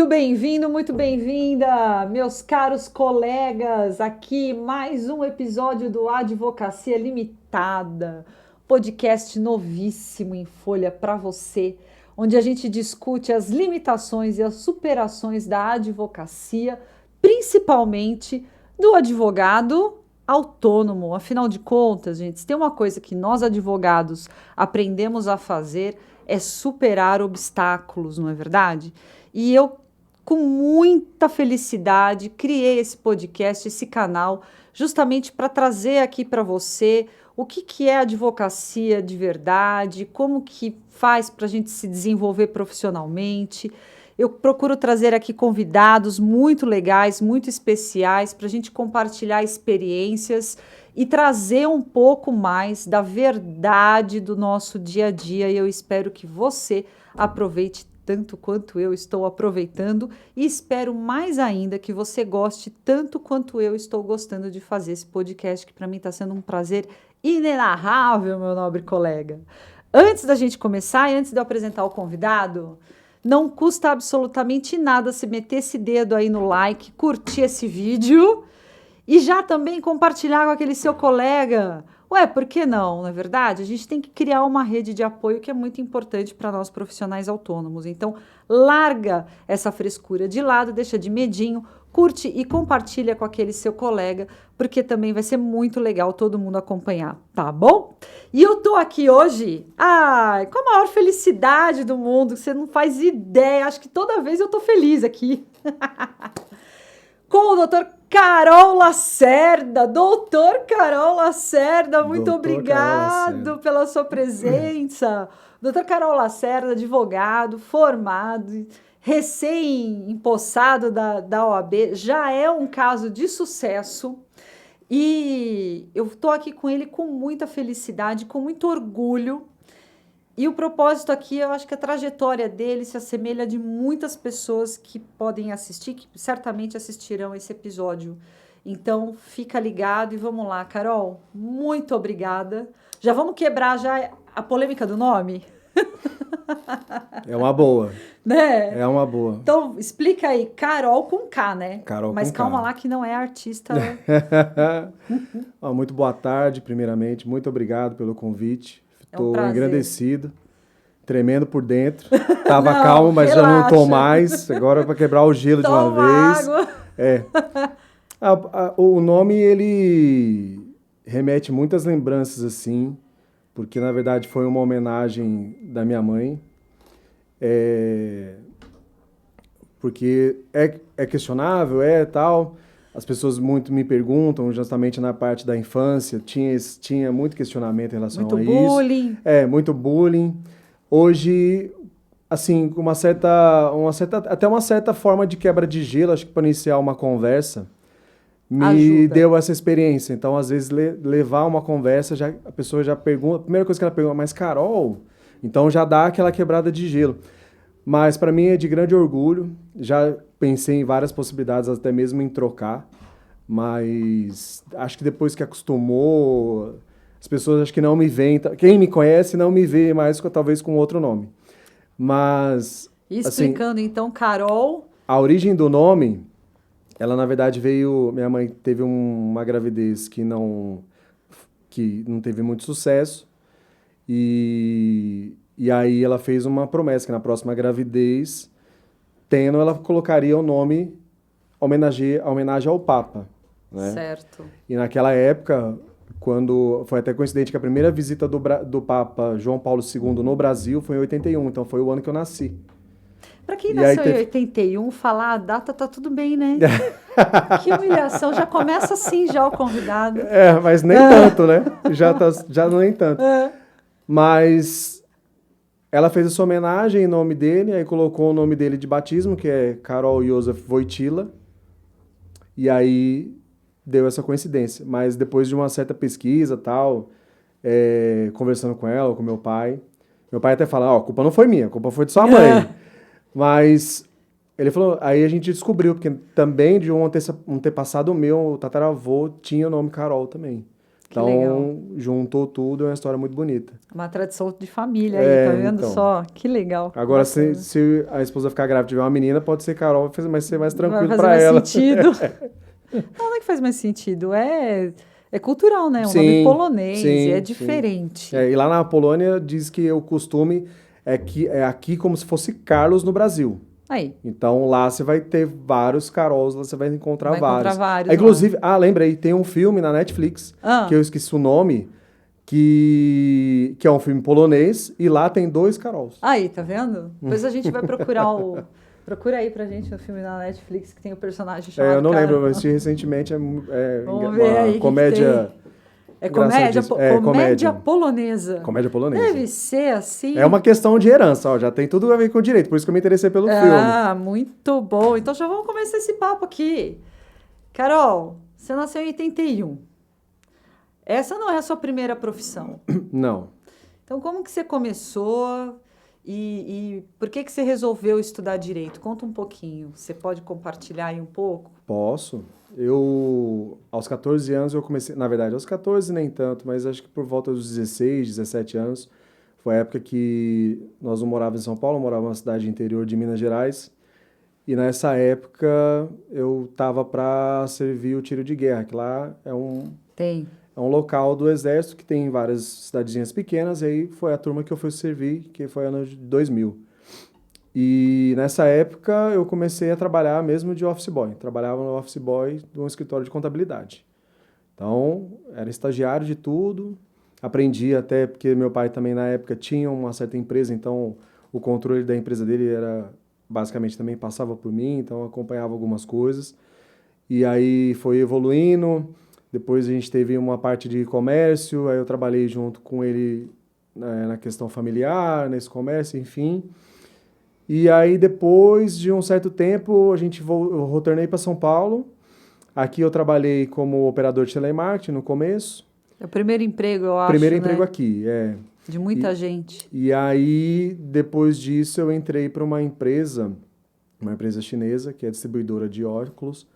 Muito bem-vindo, muito bem-vinda, meus caros colegas. Aqui mais um episódio do Advocacia Limitada, podcast novíssimo em folha para você, onde a gente discute as limitações e as superações da advocacia, principalmente do advogado autônomo. Afinal de contas, gente, se tem uma coisa que nós advogados aprendemos a fazer é superar obstáculos, não é verdade? E eu, com muita felicidade, criei esse podcast, esse canal, justamente para trazer aqui para você o que é advocacia de verdade, como que faz para a gente se desenvolver profissionalmente. Eu procuro trazer aqui convidados muito legais, muito especiais, para a gente compartilhar experiências e trazer um pouco mais da verdade do nosso dia a dia. E eu espero que você aproveite tanto quanto eu estou aproveitando e espero mais ainda que você goste tanto quanto eu estou gostando de fazer esse podcast, que para mim está sendo um prazer inenarrável, meu nobre colega. Antes da gente começar e antes de eu apresentar o convidado, não custa absolutamente nada se meter esse dedo aí no like, curtir esse vídeo e já também compartilhar com aquele seu colega. Ué, por que não? Na verdade, a gente tem que criar uma rede de apoio que é muito importante para nós profissionais autônomos. Então, larga essa frescura de lado, deixa de medinho, curte e compartilha com aquele seu colega, porque também vai ser muito legal todo mundo acompanhar, tá bom? E eu tô aqui hoje, com a maior felicidade do mundo, você não faz ideia, acho que toda vez eu tô feliz aqui. Com o doutor Carol Lacerda. Doutor Carol Lacerda, muito obrigado pela sua presença. Doutor Carol Lacerda, advogado, formado, recém-empossado da OAB, já é um caso de sucesso. E eu estou aqui com ele com muita felicidade, com muito orgulho. E o propósito aqui, eu acho que a trajetória dele se assemelha de muitas pessoas que podem assistir, que certamente assistirão esse episódio. Então, fica ligado e vamos lá, Carol. Muito obrigada. Já vamos quebrar já a polêmica do nome? É uma boa. Né? É uma boa. Então, explica aí. Carol com K, né? Carol Mas com calma K. lá que não é artista. Muito boa tarde, primeiramente. Muito obrigado pelo convite. Estou engrandecido, tremendo por dentro. Tava calmo, mas relaxa. Já não estou mais. Agora é para quebrar o gelo de uma vez. Água. O nome, ele remete muitas lembranças, assim, porque, na verdade, foi uma homenagem da minha mãe. Porque é questionável, tal. As pessoas muito me perguntam, justamente na parte da infância, tinha muito questionamento em relação a isso. Muito bullying. Muito bullying. Hoje, assim, com até uma certa forma de quebra de gelo, acho que para iniciar uma conversa, me deu essa experiência. Então, às vezes, levar uma conversa, a pessoa já pergunta, a primeira coisa que ela pergunta, mas Carol? Então, já dá aquela quebrada de gelo. Mas, para mim, é de grande orgulho. Já pensei em várias possibilidades, até mesmo em trocar. Mas acho que depois que acostumou, as pessoas acho que não me veem. Quem me conhece não me vê mais, talvez com outro nome. Mas... Explicando, assim, então, Carol... A origem do nome, ela, na verdade, veio... Minha mãe teve uma gravidez que não teve muito sucesso. E aí ela fez uma promessa que na próxima gravidez, ela colocaria o nome homenagem ao Papa. Né? Certo. E naquela época, quando foi até coincidente que a primeira visita do Papa João Paulo II no Brasil foi em 81, então foi o ano que eu nasci. Para quem nasceu em 81, falar a data tá tudo bem, né? Que humilhação, já começa assim já o convidado. Mas nem tanto, né? Já nem tanto. Mas ela fez essa homenagem em nome dele, aí colocou o nome dele de batismo, que é Karol Józef Wojtyła, e aí deu essa coincidência. Mas depois de uma certa pesquisa, conversando com ela, com meu pai até fala, a culpa não foi minha, a culpa foi de sua mãe. Mas ele falou, aí a gente descobriu, porque também de um antepassado meu, o tataravô tinha o nome Carol também. Então, legal. juntou tudo, é uma história muito bonita. Uma tradição de família aí, tá vendo então. só? Que legal. Agora, se a esposa ficar grávida e tiver uma menina, pode ser Carol, mas ser mais Vai tranquilo fazer para mais ela. sentido. Não é que faz mais sentido, é cultural, né? É um nome Sim, polonês e é sim, sim. diferente. E lá na Polônia diz que o costume é que é aqui como se fosse Carlos no Brasil. Aí, Então lá você vai ter vários Carols, lá você vai encontrar vai encontrar vários. vários lá. Inclusive, lembrei, tem um filme na Netflix, que Ah, eu esqueci o nome, que é um filme polonês, e lá tem 2 Carols. aí, tá vendo? Depois a gente vai procurar Procura aí pra gente um filme na Netflix que tem o personagem Eu chamado não lembro, eu Carol. assisti recentemente, Vamos ver uma aí o que comédia tem. É comédia, engraçadíssima. comédia polonesa. Comédia polonesa. Deve ser assim. É uma questão de herança, ó, já tem tudo a ver com o direito, por isso que eu me interessei pelo filme. Muito bom. Então já vamos começar esse papo aqui. Carol, você nasceu em 81. Essa não é a sua primeira profissão. Não. Então, como que você começou e por que você resolveu estudar direito? Conta um pouquinho. Você pode compartilhar aí um pouco? Posso. Aos 14 anos, eu comecei. Na verdade, aos 14 nem tanto, mas acho que por volta dos 16, 17 anos, foi a época que nós não morávamos em São Paulo, morávamos numa cidade interior de Minas Gerais. E nessa época, eu estava para servir o tiro de guerra, que lá Tem. é um local do exército que tem várias cidadezinhas pequenas, e aí foi a turma que eu fui servir, que foi ano de 2000. E nessa época eu comecei a trabalhar mesmo de office boy. Trabalhava no office boy de um escritório de contabilidade. Então, era estagiário de tudo. Aprendi até porque meu pai também na época tinha uma certa empresa, então o controle da empresa dele era basicamente também passava por mim, então eu acompanhava algumas coisas. E aí foi evoluindo. Depois a gente teve uma parte de comércio, aí eu trabalhei junto com ele na questão familiar, nesse comércio, enfim. E aí, depois de um certo tempo, eu retornei para São Paulo. Aqui eu trabalhei como operador de telemarketing no começo. É o primeiro emprego, eu acho, Primeiro né? emprego aqui, De muita gente. E aí, depois disso, eu entrei para uma empresa chinesa, que é distribuidora de óculos.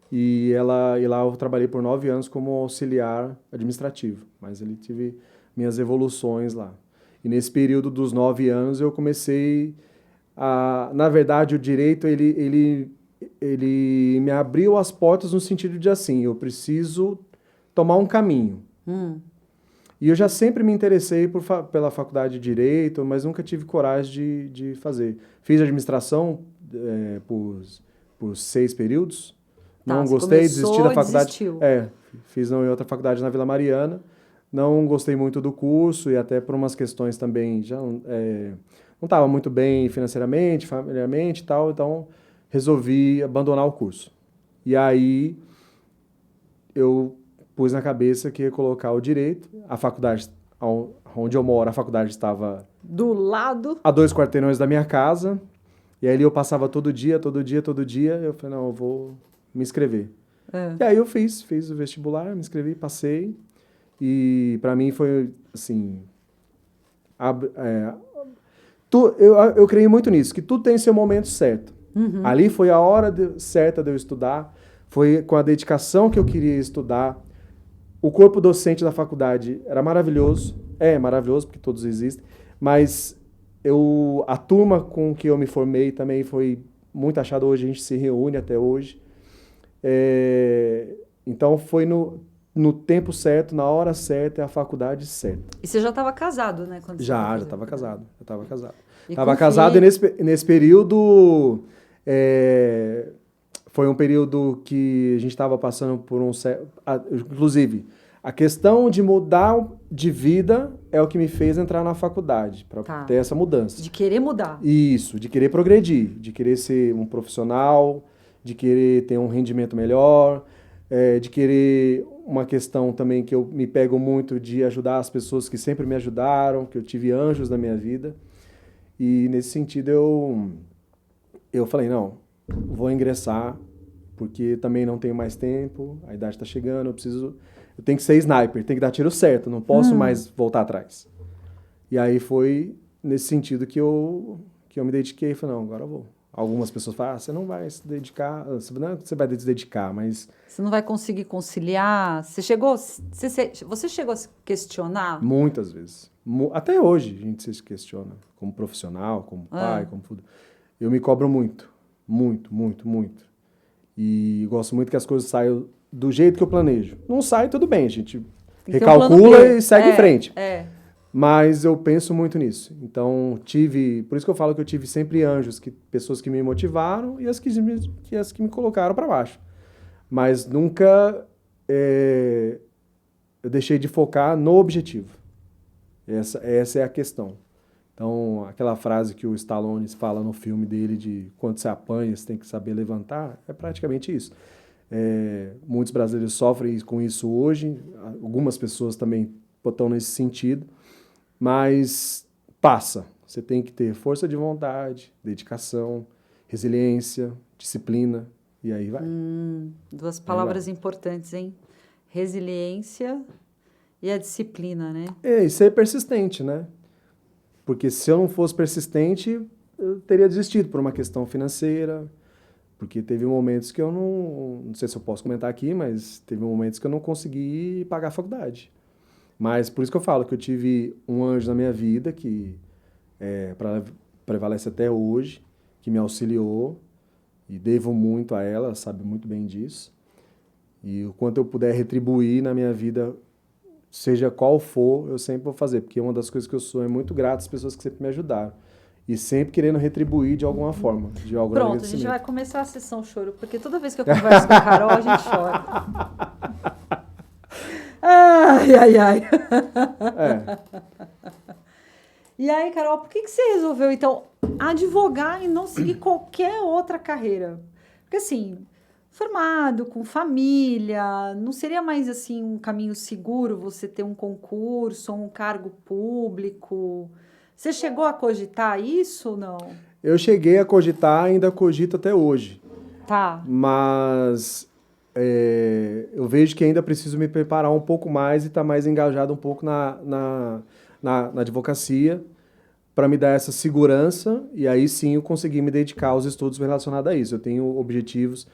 E lá eu trabalhei por 9 anos como auxiliar administrativo. Mas ele tive minhas evoluções lá. E nesse período dos 9 anos, eu comecei... na verdade, o direito, ele me abriu as portas no sentido de assim, eu preciso tomar um caminho. E eu já sempre me interessei pela faculdade de Direito, mas nunca tive coragem de fazer. Fiz administração por 6 períodos, não gostei, desisti da faculdade. Desistiu. Fiz em outra faculdade na Vila Mariana, não gostei muito do curso e até por umas questões também já não estava muito bem financeiramente, familiarmente e tal, então resolvi abandonar o curso. E aí eu pus na cabeça que ia colocar o direito. A faculdade, onde eu moro, a faculdade estava... Do lado? A 2 quarteirões da minha casa. E aí eu passava todo dia. Eu falei, não, eu vou me inscrever. E aí eu fiz o vestibular, me inscrevi, passei. E para mim foi, assim... Eu creio muito nisso, que tudo tem seu momento certo. Ali foi a hora certa de eu estudar, foi com a dedicação que eu queria estudar. O corpo docente da faculdade era maravilhoso, é maravilhoso, porque todos existem, mas a turma com que eu me formei também foi muito achada, hoje a gente se reúne até hoje. Então foi no tempo certo, na hora certa, é a faculdade certa. E você já estava casado, né? Quando Já estava casado. Estava casado e nesse período foi um período que a gente estava passando por inclusive, a questão de mudar de vida é o que me fez entrar na faculdade, para ter essa mudança. De querer mudar. Isso, de querer progredir, de querer ser um profissional, de querer ter um rendimento melhor, de querer uma questão também que eu me pego muito de ajudar as pessoas que sempre me ajudaram, que eu tive anjos na minha vida. E nesse sentido eu falei, não, vou ingressar, porque também não tenho mais tempo, a idade está chegando, eu tenho que ser sniper, tenho que dar tiro certo, não posso mais voltar atrás. E aí foi nesse sentido que eu me dediquei e falei, não, agora eu vou. Algumas pessoas falam, você não vai se dedicar, você vai se dedicar, mas... Você não vai conseguir conciliar? Você chegou a se questionar? Muitas vezes. Até hoje a gente se questiona, como profissional, como pai, como tudo. Eu me cobro muito, muito, muito, muito. E gosto muito que as coisas saiam do jeito que eu planejo. Não sai, tudo bem, a gente recalcula e segue em frente. Mas eu penso muito nisso. Então, por isso que eu falo que eu tive sempre anjos, pessoas que me motivaram e as que me colocaram para baixo. Mas nunca eu deixei de focar no objetivo. Essa é a questão. Então, aquela frase que o Stallone fala no filme dele de quando você apanha, você tem que saber levantar, é praticamente isso. Muitos brasileiros sofrem com isso hoje, algumas pessoas também estão nesse sentido, mas passa. Você tem que ter força de vontade, dedicação, resiliência, disciplina, e aí vai. Duas palavras importantes, hein? Resiliência e a disciplina, né? E ser persistente, né? Porque se eu não fosse persistente, eu teria desistido por uma questão financeira, porque teve momentos que eu não sei se eu posso comentar aqui, mas teve momentos que eu não consegui pagar a faculdade. Mas por isso que eu falo que eu tive um anjo na minha vida que prevalece até hoje, que me auxiliou e devo muito a ela, sabe muito bem disso. E o quanto eu puder retribuir na minha vida, seja qual for, eu sempre vou fazer, porque uma das coisas que eu sou é muito grato às pessoas que sempre me ajudaram. E sempre querendo retribuir de alguma forma, de algum Pronto, a gente vai começar a sessão choro, porque toda vez que eu converso com a Carol, a gente chora. Ai, ai, ai. E aí, Carol, por que você resolveu, então, advogar e não seguir qualquer outra carreira? Porque, assim, formado, com família, não seria mais, assim, um caminho seguro você ter um concurso, um cargo público? Você chegou a cogitar isso ou não? Eu cheguei a cogitar, ainda cogito até hoje. Tá. Mas eu vejo que ainda preciso me preparar um pouco mais e estar mais engajado um pouco na advocacia para me dar essa segurança e aí sim eu conseguir me dedicar aos estudos relacionados a isso. Eu tenho objetivos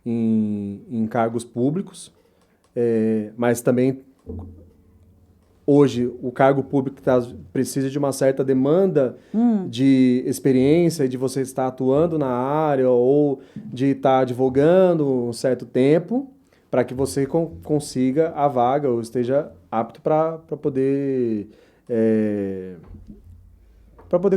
em cargos públicos, mas também hoje o cargo público precisa de uma certa demanda de experiência, de você estar atuando na área ou de estar advogando um certo tempo para que você consiga a vaga ou esteja apto para poder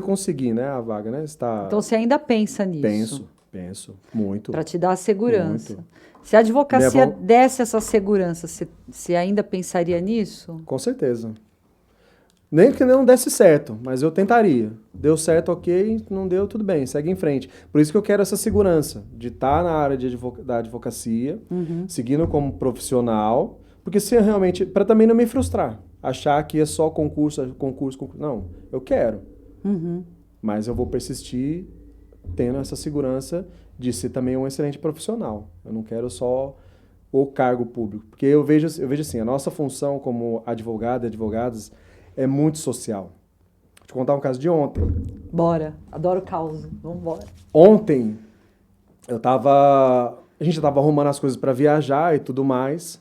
conseguir, né, a vaga, né? Então você ainda pensa nisso? Penso muito. Para te dar a segurança. Muito. Se a advocacia desse essa segurança, você ainda pensaria nisso? Com certeza. Nem que não desse certo, mas eu tentaria. Deu certo, ok. Não deu, tudo bem, segue em frente. Por isso que eu quero essa segurança de estar na área da advocacia, seguindo como profissional, porque se realmente, para também não me frustrar, achar que é só concurso. Não, eu quero. Mas eu vou persistir tendo essa segurança de ser também um excelente profissional. Eu não quero só o cargo público. Porque eu vejo assim, a nossa função como advogado e advogadas é muito social. Vou te contar um caso de ontem. Bora, adoro caos, vamos embora. Ontem, a gente estava arrumando as coisas para viajar e tudo mais,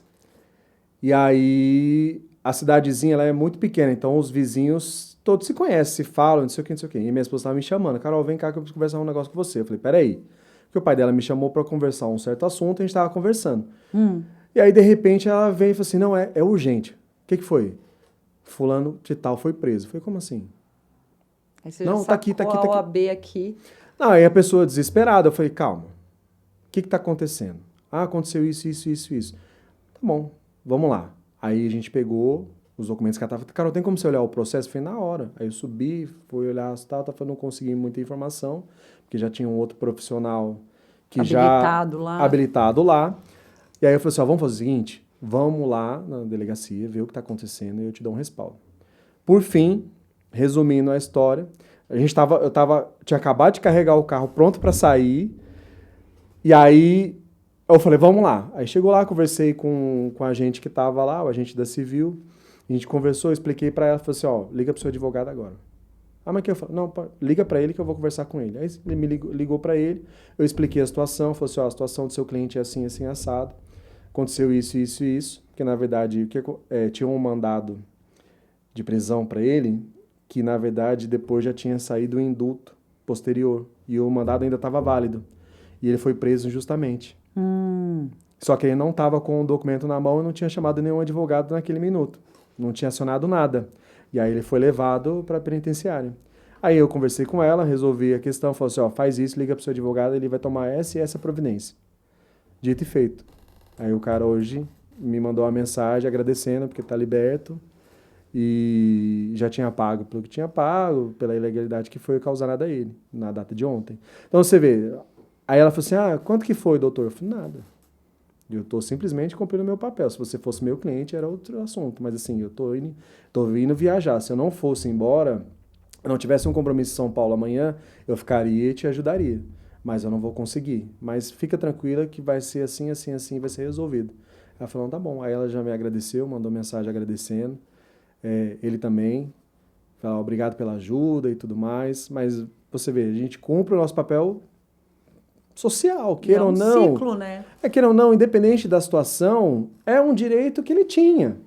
e aí a cidadezinha ela é muito pequena, então os vizinhos todos se conhecem, se falam, não sei o que, não sei o que. E minha esposa estava me chamando, Carol, vem cá que eu preciso conversar um negócio com você. Eu falei, peraí. Porque o pai dela me chamou para conversar um certo assunto, a gente estava conversando. E aí, de repente, ela veio e falou assim, não, é urgente. O que foi? Fulano de tal foi preso. Eu falei, como assim? Aí você não, já tá aqui. a OAB aqui. Não, aí a pessoa desesperada, eu falei, calma, o que está acontecendo? Ah, aconteceu isso. Tá bom, vamos lá. Aí a gente pegou os documentos que ela estava... Carol, tem como você olhar o processo? Eu falei, na hora. Aí eu subi, fui olhar as tal, não consegui muita informação, porque já tinha um outro profissional que habilitado lá. E aí eu falei assim, vamos fazer o seguinte, vamos lá na delegacia, ver o que está acontecendo e eu te dou um respaldo. Por fim, resumindo a história, tinha acabado de carregar o carro pronto para sair, e aí eu falei, vamos lá. Aí chegou lá, conversei com a gente que estava lá, o agente da Civil, a gente conversou, expliquei para ela, falei assim, liga para o seu advogado agora. Ah, mas que eu falo, não, liga para ele que eu vou conversar com ele. Aí ele me ligou para ele, eu expliquei a situação, falou assim, ó, a situação do seu cliente é assim, assim, assado. Aconteceu isso, isso e isso, porque na verdade tinha um mandado de prisão para ele, que na verdade depois já tinha saído o indulto posterior, e o mandado ainda estava válido. E ele foi preso injustamente. Só que ele não estava com o documento na mão e não tinha chamado nenhum advogado naquele minuto. Não tinha acionado nada. E aí ele foi levado para a penitenciária. Aí eu conversei com ela, resolvi a questão, falei assim, ó, faz isso, liga pro seu advogado, ele vai tomar essa e essa providência. Dito e feito. Aí o cara hoje me mandou uma mensagem agradecendo porque tá liberto e já tinha pago pelo que tinha pago, pela ilegalidade que foi causada a ele, na data de ontem. Então você vê, aí ela falou assim, ah, quanto que foi, doutor? Eu falei, nada. Eu estou simplesmente cumprindo o meu papel. Se você fosse meu cliente, era outro assunto. Mas assim, eu estou indo viajar. Se eu não fosse embora, não tivesse um compromisso em São Paulo amanhã, eu ficaria e te ajudaria. Mas eu não vou conseguir. Mas fica tranquila que vai ser assim, assim, assim, vai ser resolvido. Ela falou, tá bom. Aí ela já me agradeceu, mandou mensagem agradecendo. Ele também. Falou, obrigado pela ajuda e tudo mais. Mas você vê, a gente cumpre o nosso papel social, queira ou não. É um ciclo, né? Queira ou não, independente da situação, é um direito que ele tinha.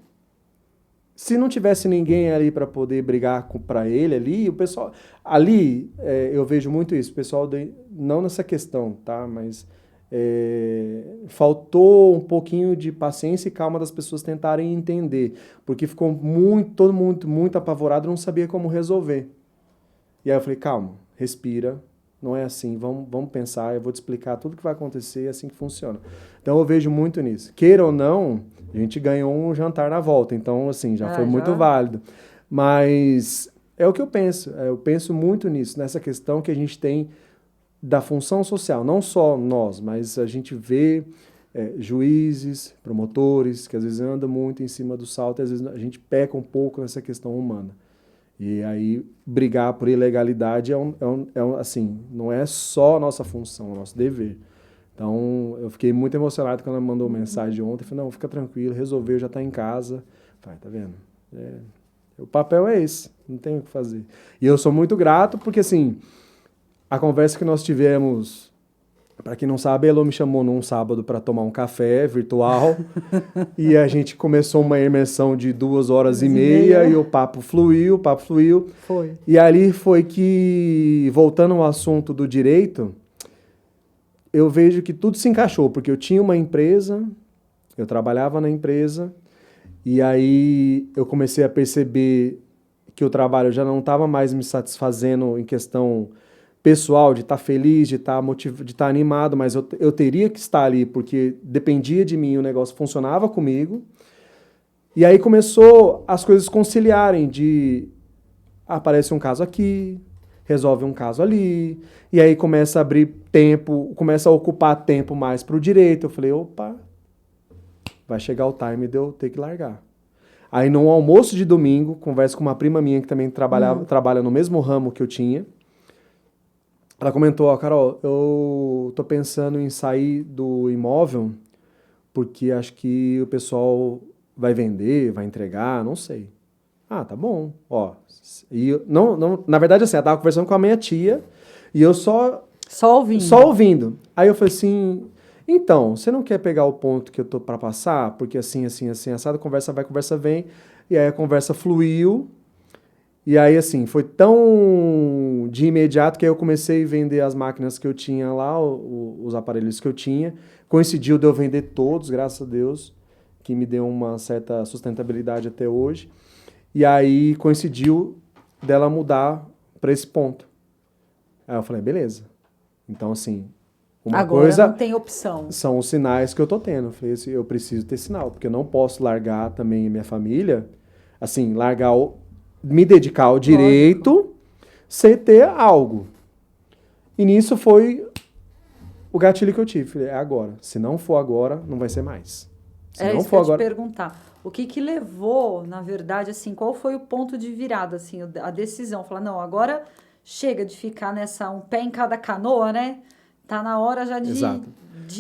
Se não tivesse ninguém ali para poder brigar para ele ali, o pessoal... Ali, eu vejo muito isso, o pessoal, não nessa questão, tá? Mas faltou um pouquinho de paciência e calma das pessoas tentarem entender, porque ficou todo mundo muito apavorado, não sabia como resolver. E aí eu falei, calma, respira, não é assim, vamos pensar, eu vou te explicar tudo que vai acontecer, é assim que funciona. Então eu vejo muito nisso. Queira ou não, a gente ganhou um jantar na volta, então assim, já foi muito válido. Mas é o que eu penso muito nisso, nessa questão que a gente tem da função social, não só nós, mas a gente vê juízes, promotores, que às vezes andam muito em cima do salto, e às vezes a gente peca um pouco nessa questão humana. E aí, brigar por ilegalidade assim, não é só a nossa função, é o nosso dever. Então, eu fiquei muito emocionado quando ela me mandou mensagem ontem. Eu falei, não, fica tranquilo, resolveu, já está em casa. Eu falei, tá vendo? O papel é esse, não tem o que fazer. E eu sou muito grato porque, assim, a conversa que nós tivemos... Para quem não sabe, a Elô me chamou num sábado para tomar um café virtual e a gente começou uma imersão de 2 horas e meia e o papo fluiu. Foi. E ali foi que, voltando ao assunto do direito, eu vejo que tudo se encaixou, porque eu tinha uma empresa, eu trabalhava na empresa e aí eu comecei a perceber que o trabalho já não estava mais me satisfazendo em questão pessoal, de estar feliz, de estar motivado, de estar animado, mas eu teria que estar ali, porque dependia de mim, o negócio funcionava comigo. E aí começou as coisas conciliarem, de aparece um caso aqui, resolve um caso ali, e aí começa a abrir tempo, começa a ocupar tempo mais para o direito. Eu falei, opa, vai chegar o time de eu ter que largar. Aí no almoço de domingo, converso com uma prima minha que também trabalha no mesmo ramo que eu tinha. Ela comentou, ó, Carol, eu tô pensando em sair do imóvel porque acho que o pessoal vai vender, vai entregar, não sei. Ah, tá bom, ó. E na verdade, assim, ela tava conversando com a minha tia e eu só ouvindo. Aí eu falei assim, então, você não quer pegar o ponto que eu tô para passar? Porque assim, assim, assim, assado, conversa vai, conversa vem. E aí a conversa fluiu. E aí, assim, foi tão de imediato que aí eu comecei a vender as máquinas que eu tinha lá, os aparelhos que eu tinha. Coincidiu de eu vender todos, graças a Deus, que me deu uma certa sustentabilidade até hoje. E aí coincidiu dela mudar para esse ponto. Aí eu falei, beleza. Então, assim, Agora não tem opção. São os sinais que eu tô tendo. Eu falei assim, eu preciso ter sinal, porque eu não posso largar também a minha família, assim, me dedicar ao direito sem ter algo. E nisso foi o gatilho que eu tive. Falei, é agora. Se não for agora, não vai ser mais. Se não isso for que eu ia te perguntar. O que levou, na verdade, assim, qual foi o ponto de virada, assim, a decisão? Falar, não, agora chega de ficar nessa, um pé em cada canoa, né? Tá na hora já de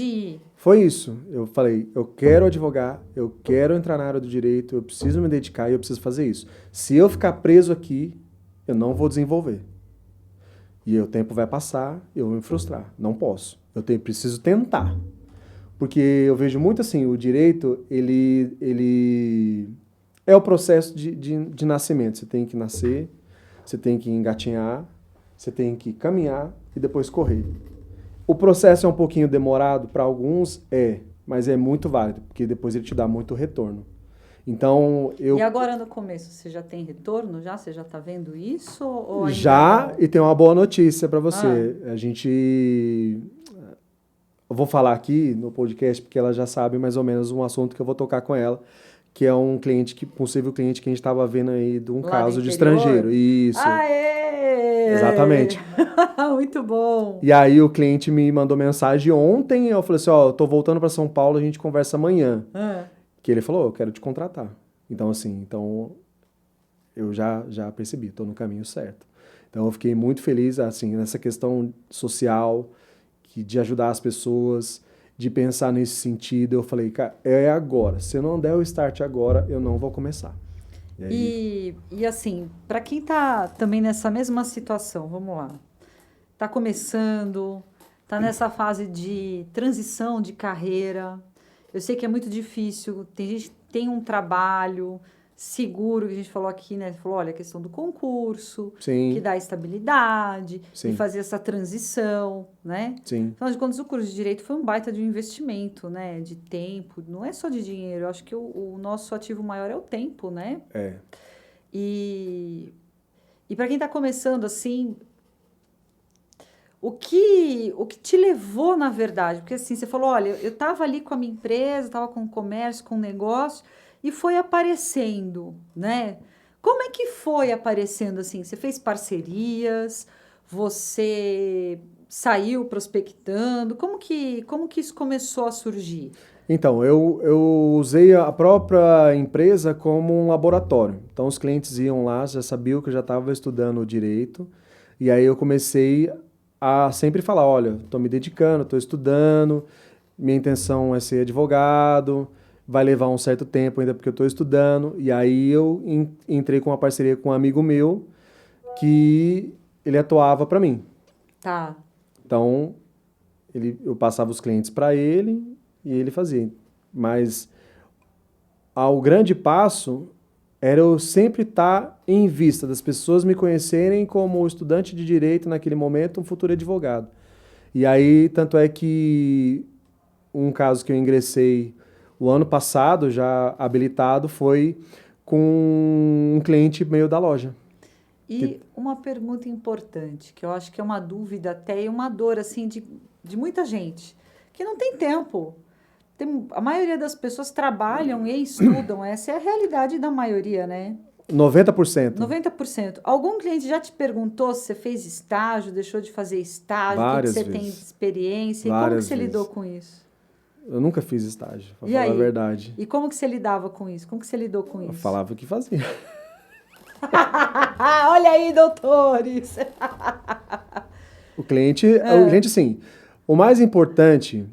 ir. Foi isso. Eu falei, eu quero advogar, eu quero entrar na área do direito, eu preciso me dedicar e eu preciso fazer isso. Se eu ficar preso aqui, eu não vou desenvolver. E o tempo vai passar, eu vou me frustrar. Não posso. Preciso tentar. Porque eu vejo muito assim, o direito, ele é o processo de nascimento. Você tem que nascer, você tem que engatinhar, você tem que caminhar e depois correr. O processo é um pouquinho demorado para alguns, mas é muito válido, porque depois ele te dá muito retorno. Então, E agora no começo, você já tem retorno? Você já está vendo isso? Ou ainda já, não? e tem uma boa notícia para você. Eu vou falar aqui no podcast, porque ela já sabe mais ou menos um assunto que eu vou tocar com ela, que é um possível cliente que a gente estava vendo aí de um Lá caso do de interior? estrangeiro. Isso, Aê! exatamente. Muito bom. E aí o cliente me mandou mensagem ontem, eu falei assim, eu tô voltando para São Paulo, a gente conversa amanhã. Que ele falou, eu quero te contratar. Então, assim, eu já percebi, tô no caminho certo. Então, eu fiquei muito feliz, assim, nessa questão social, de ajudar as pessoas, de pensar nesse sentido. Eu falei, cara, é agora. Se eu não der o start agora, eu não vou começar. E assim, para quem tá também nessa mesma situação, vamos lá. Tá começando, tá nessa fase de transição de carreira. Eu sei que é muito difícil. Tem gente que tem um trabalho seguro, que a gente falou aqui, né? Falou, olha, a questão do concurso, Sim. que dá estabilidade, Sim. e fazer essa transição, né? Sim. Afinal de contas, o curso de Direito foi um baita de um investimento, né? De tempo, não é só de dinheiro. Eu acho que o nosso ativo maior é o tempo, né? E para quem está começando, assim, o que te levou, na verdade? Porque, assim, você falou, olha, eu estava ali com a minha empresa, estava com o comércio, com o negócio, e foi aparecendo, né? Como é que foi aparecendo, assim? Você fez parcerias? Você saiu prospectando? Como que isso começou a surgir? Então, eu usei a própria empresa como um laboratório. Então, os clientes iam lá, já sabiam que eu já estava estudando direito, e aí eu comecei a sempre falar, olha, estou me dedicando, estou estudando, minha intenção é ser advogado, vai levar um certo tempo ainda porque eu estou estudando, e aí eu entrei com uma parceria com um amigo meu, que ele atuava para mim. Tá. Então, eu passava os clientes para ele e ele fazia. Mas o grande passo era eu sempre estar em vista das pessoas me conhecerem como estudante de direito naquele momento, um futuro advogado. E aí, tanto é que um caso que eu ingressei o ano passado, já habilitado, foi com um cliente meu da loja. E uma pergunta importante, que eu acho que é uma dúvida até e uma dor, assim, de muita gente, que não tem tempo. A maioria das pessoas trabalham e estudam, essa é a realidade da maioria, né? 90%. 90%. Algum cliente já te perguntou se você fez estágio, deixou de fazer estágio, o que você tem de experiência? E como que você lidou com isso? Eu nunca fiz estágio, pra falar a verdade. E como que você lidava com isso? Como que você lidou com isso? Eu falava o que fazia. Olha aí, doutores! O cliente, sim. O mais importante,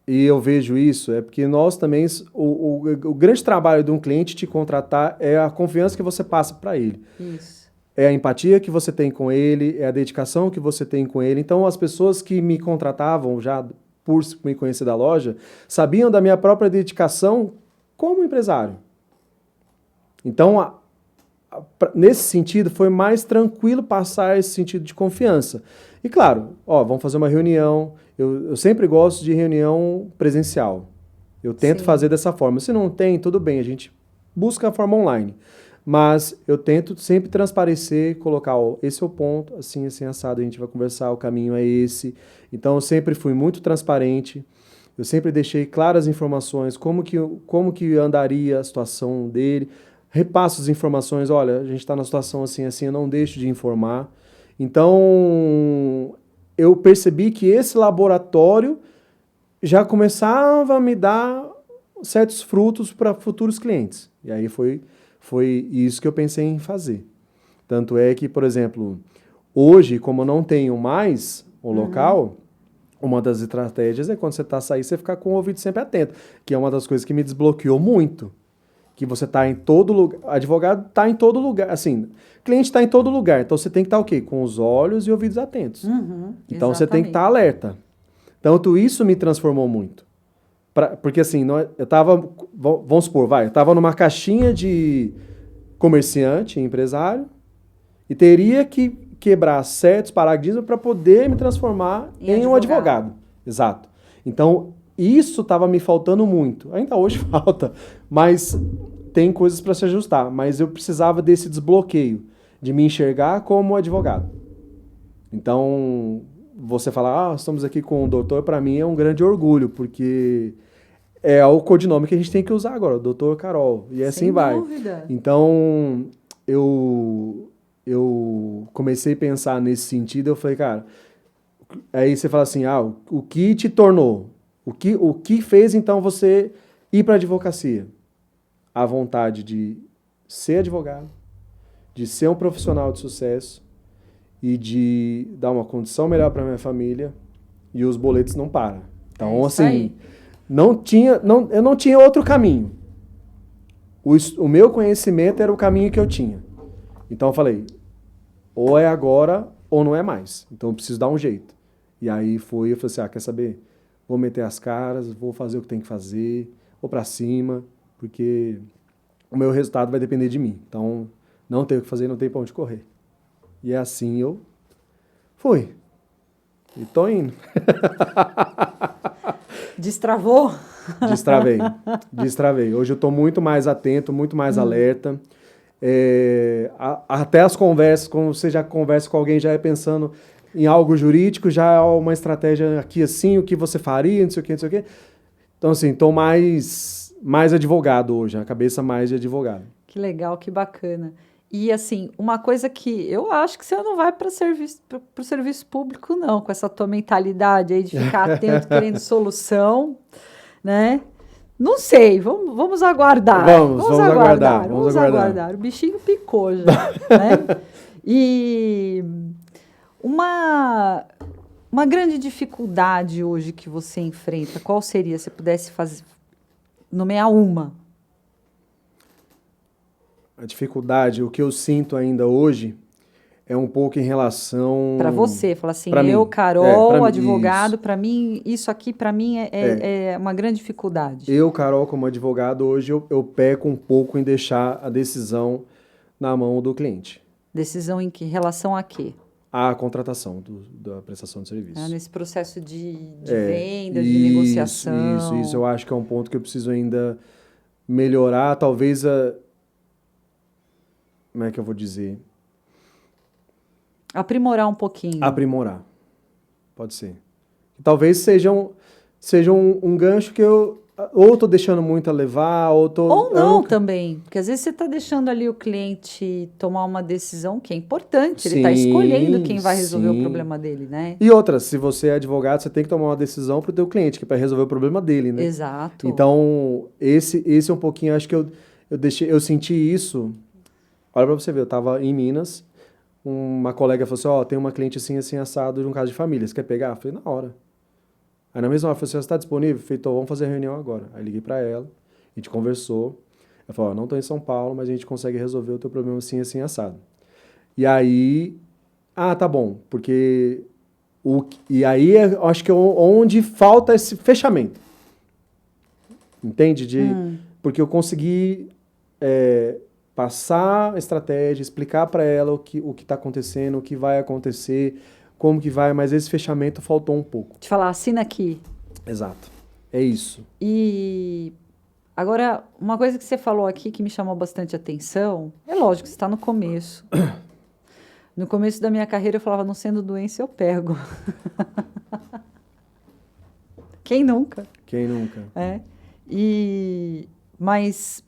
e eu vejo isso, é porque nós também, o grande trabalho de um cliente te contratar é a confiança que você passa para ele. Isso. É a empatia que você tem com ele, é a dedicação que você tem com ele. Então, as pessoas que me contratavam já por me conhecer da loja, sabiam da minha própria dedicação como empresário. Então, nesse sentido, foi mais tranquilo passar esse sentido de confiança. E claro, vamos fazer uma reunião. Eu sempre gosto de reunião presencial. Eu tento fazer dessa forma. Se não tem, tudo bem, a gente busca a forma online. Mas eu tento sempre transparecer, colocar, esse é o ponto, assim, assim, assado, a gente vai conversar, o caminho é esse. Então, eu sempre fui muito transparente, eu sempre deixei claras informações, como que andaria a situação dele, repasso as informações, olha, a gente está na situação assim, assim, eu não deixo de informar. Então, eu percebi que esse laboratório já começava a me dar certos frutos para futuros clientes. E aí foi isso que eu pensei em fazer. Tanto é que, por exemplo, hoje, como eu não tenho mais o local, uma das estratégias é quando você está saindo, você ficar com o ouvido sempre atento, que é uma das coisas que me desbloqueou muito. que você está em todo lugar. Advogado está em todo lugar, assim, cliente está em todo lugar, então você tem que estar o quê? Com os olhos e ouvidos atentos. Então você tem que estar alerta. Tanto isso me transformou muito. Porque assim, eu tava, vamos supor, eu tava numa caixinha de comerciante, empresário, e teria que quebrar certos paradigmas para poder me transformar em um advogado. Exato. Então, isso estava me faltando muito. Ainda hoje falta, mas tem coisas para se ajustar. Mas eu precisava desse desbloqueio, de me enxergar como advogado. Então, você falar, estamos aqui com o doutor, para mim é um grande orgulho, porque é o codinome que a gente tem que usar agora, doutor Carol, e assim vai. Sem dúvida. Então, eu comecei a pensar nesse sentido, eu falei, cara, aí você fala assim, o que te tornou? O que fez, então, você ir para a advocacia? A vontade de ser advogado, de ser um profissional de sucesso e de dar uma condição melhor para minha família, e os boletos não param. Então, assim, eu não tinha outro caminho. O meu conhecimento era o caminho que eu tinha. Então, eu falei, ou é agora ou não é mais. Então, eu preciso dar um jeito. E aí eu falei assim, quer saber? Vou meter as caras, vou fazer o que tem que fazer, vou para cima, porque o meu resultado vai depender de mim. Então, não tenho o que fazer, não tenho para onde correr. E assim eu fui. E tô indo. Destravou? Destravei. Hoje eu tô muito mais atento, muito mais alerta. Até as conversas, quando você já conversa com alguém, já é pensando em algo jurídico, já é uma estratégia aqui assim, o que você faria, não sei o que, não sei o que. Então, assim, tô mais advogado hoje, a cabeça mais de advogado. Que legal, que bacana. E, assim, uma coisa que eu acho que você não vai para o serviço público, não, com essa tua mentalidade aí de ficar atento, querendo solução, né? Não sei, vamos aguardar. Vamos aguardar. O bichinho picou já, né? E uma grande dificuldade hoje que você enfrenta, qual seria, se pudesse nomear uma? A dificuldade, o que eu sinto ainda hoje é um pouco em relação... Para você, fala assim, eu, Carol, advogado, para mim, isso aqui para mim é uma grande dificuldade. Eu, Carol, como advogado, hoje eu peco um pouco em deixar a decisão na mão do cliente. Decisão em que relação a quê? A contratação da prestação de serviço. Nesse processo de venda, de negociação. Isso. Eu acho que é um ponto que eu preciso ainda melhorar, talvez como é que eu vou dizer? Aprimorar um pouquinho. Aprimorar. Pode ser. Talvez seja um gancho que eu ou estou deixando muito a levar, ou não também. Porque às vezes você está deixando ali o cliente tomar uma decisão que é importante. Ele está escolhendo quem vai resolver o problema dele, né? E outra, se você é advogado, você tem que tomar uma decisão para o teu cliente, que é para resolver o problema dele, né? Exato. Então, esse é um pouquinho, acho que eu senti isso. Olha para você ver, eu estava em Minas, uma colega falou assim, tem uma cliente assim, assim, assado de um caso de família, você quer pegar? Eu falei, na hora. Aí na mesma hora, eu falei, você está disponível? Eu falei, então vamos fazer a reunião agora. Aí liguei para ela, a gente conversou. Ela falou, não estou em São Paulo, mas a gente consegue resolver o teu problema assim, assim, assado. E aí, tá bom, porque... E aí, eu acho que é onde falta esse fechamento. Entende? Porque eu consegui passar a estratégia, explicar para ela o que está acontecendo, o que vai acontecer, como que vai, mas esse fechamento faltou um pouco. De falar, assina aqui. Exato. É isso. E agora, uma coisa que você falou aqui que me chamou bastante atenção, é lógico, você está no começo. No começo da minha carreira eu falava, não sendo doença eu pego. Quem nunca? Quem nunca? Mas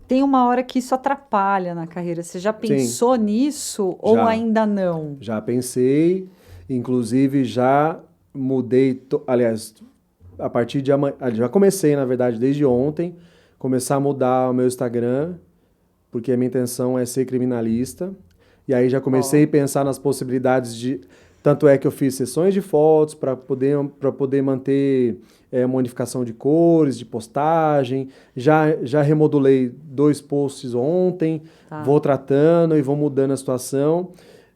tem uma hora que isso atrapalha na carreira. Você já pensou nisso ou ainda não? Já pensei, inclusive já mudei, aliás, a partir de amanhã, já comecei, na verdade, desde ontem, começar a mudar o meu Instagram, porque a minha intenção é ser criminalista. E aí já comecei a pensar nas possibilidades de Tanto é que eu fiz sessões de fotos para poder manter uma unificação de cores, de postagem. Já remodulei 2 posts ontem, vou tratando e vou mudando a situação.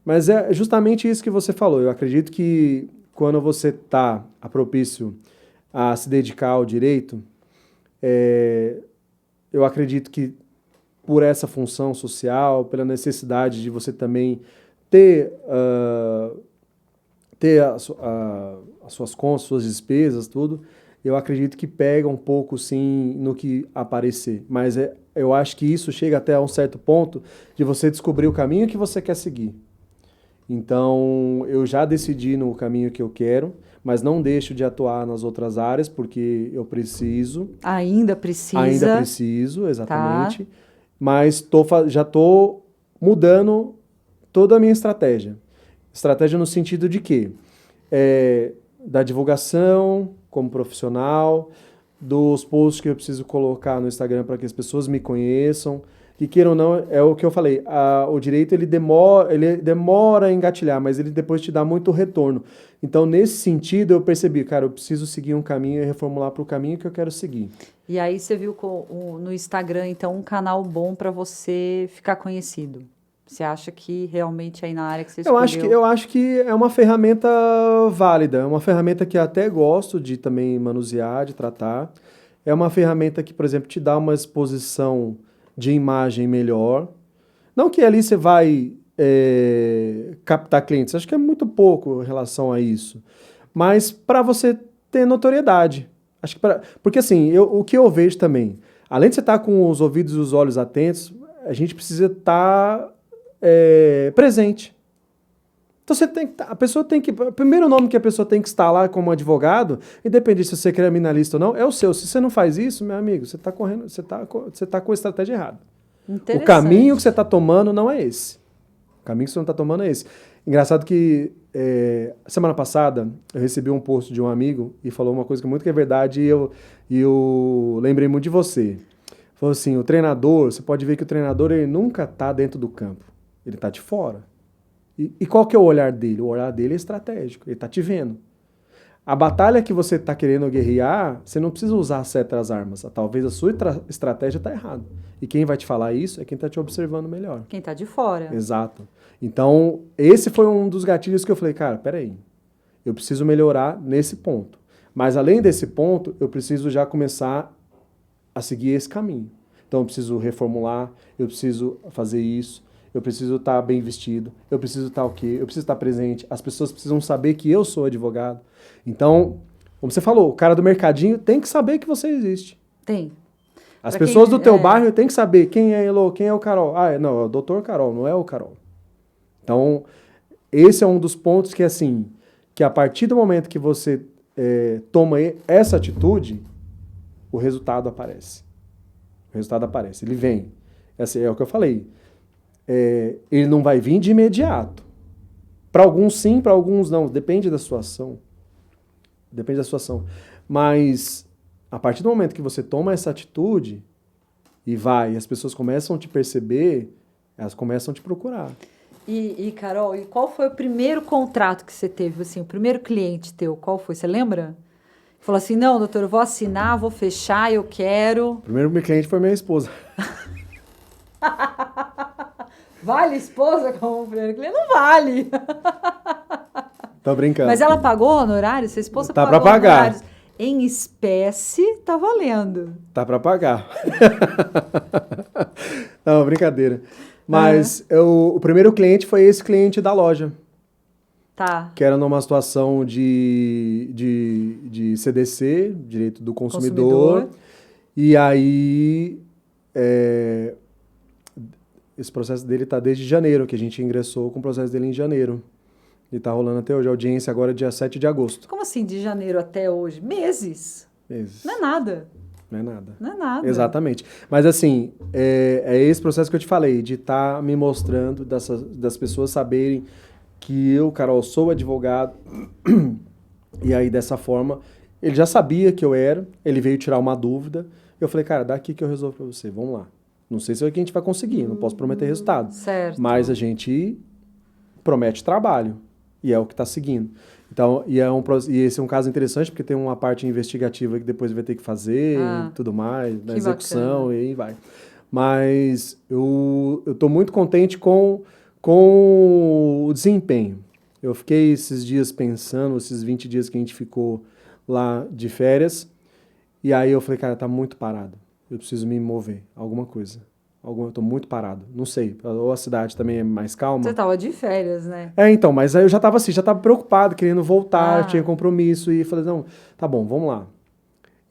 Mas é justamente isso que você falou. Eu acredito que quando você está propício a se dedicar ao direito, eu acredito que por essa função social, pela necessidade de você também ter as suas contas, suas despesas, tudo, eu acredito que pega um pouco, sim, no que aparecer. Mas eu acho que isso chega até a um certo ponto de você descobrir o caminho que você quer seguir. Então, eu já decidi no caminho que eu quero, mas não deixo de atuar nas outras áreas, porque eu preciso. Ainda precisa. Ainda preciso, exatamente. Tá. Mas já estou mudando toda a minha estratégia. Estratégia no sentido de quê? Da divulgação como profissional, dos posts que eu preciso colocar no Instagram para que as pessoas me conheçam. Que queiram ou não, é o que eu falei, o direito ele demora a engatilhar, mas ele depois te dá muito retorno. Então, nesse sentido, eu percebi, cara, eu preciso seguir um caminho e reformular para o caminho que eu quero seguir. E aí você viu no Instagram, então, um canal bom para você ficar conhecido. Você acha que realmente aí na área que você escolheu... Eu acho que é uma ferramenta válida, é uma ferramenta que eu até gosto de também manusear, de tratar. É uma ferramenta que, por exemplo, te dá uma exposição de imagem melhor. Não que ali você vai captar clientes, acho que é muito pouco em relação a isso. Mas para você ter notoriedade. Acho que porque assim, o que eu vejo também, além de você estar com os ouvidos e os olhos atentos, a gente precisa estar presente. Então a pessoa tem que. O primeiro nome que a pessoa tem que estar lá como advogado, independente se você é criminalista ou não, é o seu. Se você não faz isso, meu amigo, você está correndo, você tá com a estratégia errada. O caminho que você está tomando não é esse. O caminho que você não está tomando é esse. Engraçado que semana passada eu recebi um post de um amigo e falou uma coisa que muito que é verdade e eu lembrei muito de você. Falou assim, o treinador, você pode ver que o treinador ele nunca está dentro do campo, ele está de fora. E qual que é o olhar dele? O olhar dele é estratégico, ele está te vendo. A batalha que você está querendo guerrear, você não precisa usar certas armas. Talvez a sua estratégia está errada. E quem vai te falar isso é quem está te observando melhor. Quem está de fora. Exato. Então, esse foi um dos gatilhos que eu falei, cara, peraí, eu preciso melhorar nesse ponto. Mas além desse ponto, eu preciso já começar a seguir esse caminho. Então, eu preciso reformular, eu preciso fazer isso, eu preciso estar bem vestido, eu preciso estar o quê? Eu preciso estar presente, as pessoas precisam saber que eu sou advogado. Então, como você falou, o cara do mercadinho tem que saber que você existe. Tem. As pessoas do teu bairro têm que saber quem é Elô, quem é o Carol. Não, é o doutor Carol, não é o Carol. Então, esse é um dos pontos que, assim, que a partir do momento que você toma essa atitude, o resultado aparece. O resultado aparece, ele vem. Assim, é o que eu falei. Ele não vai vir de imediato. Para alguns sim, para alguns não. Depende da situação. Depende da situação. Mas, a partir do momento que você toma essa atitude e as pessoas começam a te perceber, elas começam a te procurar. E Carol, e qual foi o primeiro contrato que você teve, assim, o primeiro cliente teu, qual foi? Você lembra? Falou assim, não, doutor, eu vou assinar, vou fechar, eu quero... O primeiro cliente foi minha esposa. Vale esposa como primeiro cliente? Não vale. Tô brincando. Mas ela pagou honorário? Sua esposa tá pagou pra pagar. Honorários? Em espécie, tá valendo. Tá para pagar. Não, brincadeira. Mas o primeiro cliente foi esse cliente da loja. Tá. Que era numa situação de CDC, Direito do Consumidor. E aí, esse processo dele está desde janeiro, que a gente ingressou com o processo dele em janeiro. E está rolando até hoje. A audiência agora é dia 7 de agosto. Como assim, de janeiro até hoje? Meses. Não é nada. Não é nada. Não é nada. Exatamente. Mas assim, é esse processo que eu te falei, de estar me mostrando, das pessoas saberem que eu, Carol, sou advogado. E aí, dessa forma, ele já sabia que eu era, ele veio tirar uma dúvida. Eu falei, cara, daqui que eu resolvo pra você, vamos lá. Não sei se é o que a gente vai conseguir, não posso prometer resultado. Certo. Mas a gente promete trabalho. E é o que está seguindo. Então, e esse é um caso interessante, porque tem uma parte investigativa que depois vai ter que fazer e tudo mais, na execução, bacana. e aí vai. Mas eu estou muito contente com o desempenho. Eu fiquei esses dias pensando, esses 20 dias que a gente ficou lá de férias, e aí eu falei, cara, tá muito parado. Eu preciso me mover, alguma coisa. Eu tô muito parado. Não sei. Ou a cidade também é mais Você calma. tava de férias, né? Então, mas aí eu já tava assim, já tava preocupado, querendo voltar, tinha Ah, compromisso, e falei, não, tá bom, vamos lá.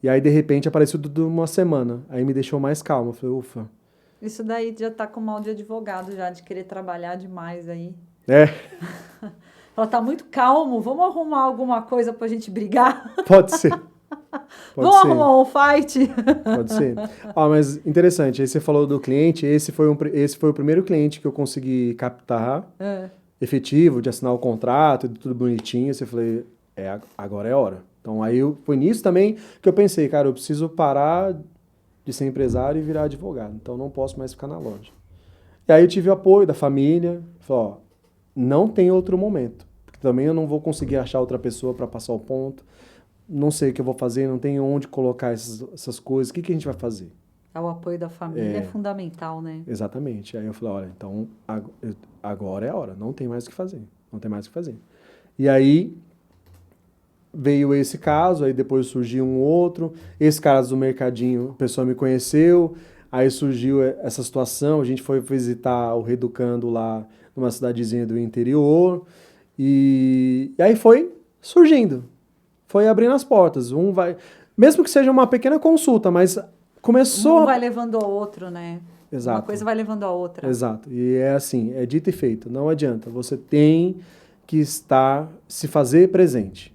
E aí, de repente, apareceu tudo uma semana. Aí me deixou mais calmo. Eu falei, ufa. isso daí já tá com mal de advogado já, de querer trabalhar demais aí. É, Ela tá muito calmo, vamos arrumar alguma coisa pra gente brigar? pode ser. Pode Vamos ser. arrumar um fight? Pode ser. Mas interessante, aí você falou do cliente, esse foi o primeiro cliente que eu consegui captar, É. efetivo, de assinar o contrato, tudo bonitinho. Você falei, agora é a hora. Então aí foi nisso também que eu pensei, cara, eu preciso parar de ser empresário e virar advogado. Então não posso mais ficar na loja. E aí eu tive o apoio da família, falei, ó, não tem outro momento. Porque também eu não vou conseguir achar outra pessoa para passar o ponto. Não sei o que eu vou fazer, não tenho onde colocar essas coisas. O que a gente vai fazer? O apoio da família é fundamental, né? Exatamente. Aí eu falei, olha, então agora é a hora, não tem mais o que fazer. Não tem mais o que fazer. E aí veio esse caso, aí depois surgiu um outro. Esse caso do mercadinho, a pessoa me conheceu, aí surgiu essa situação, a gente foi visitar o Reeducando lá numa cidadezinha do interior. E aí foi surgindo, foi abrindo as portas. Mesmo que seja uma pequena consulta, mas Um começou. vai levando ao outro, né? Uma Exato. coisa vai levando a outra. Exato. E é assim, é dito e feito. Não adianta. Você tem que se fazer presente.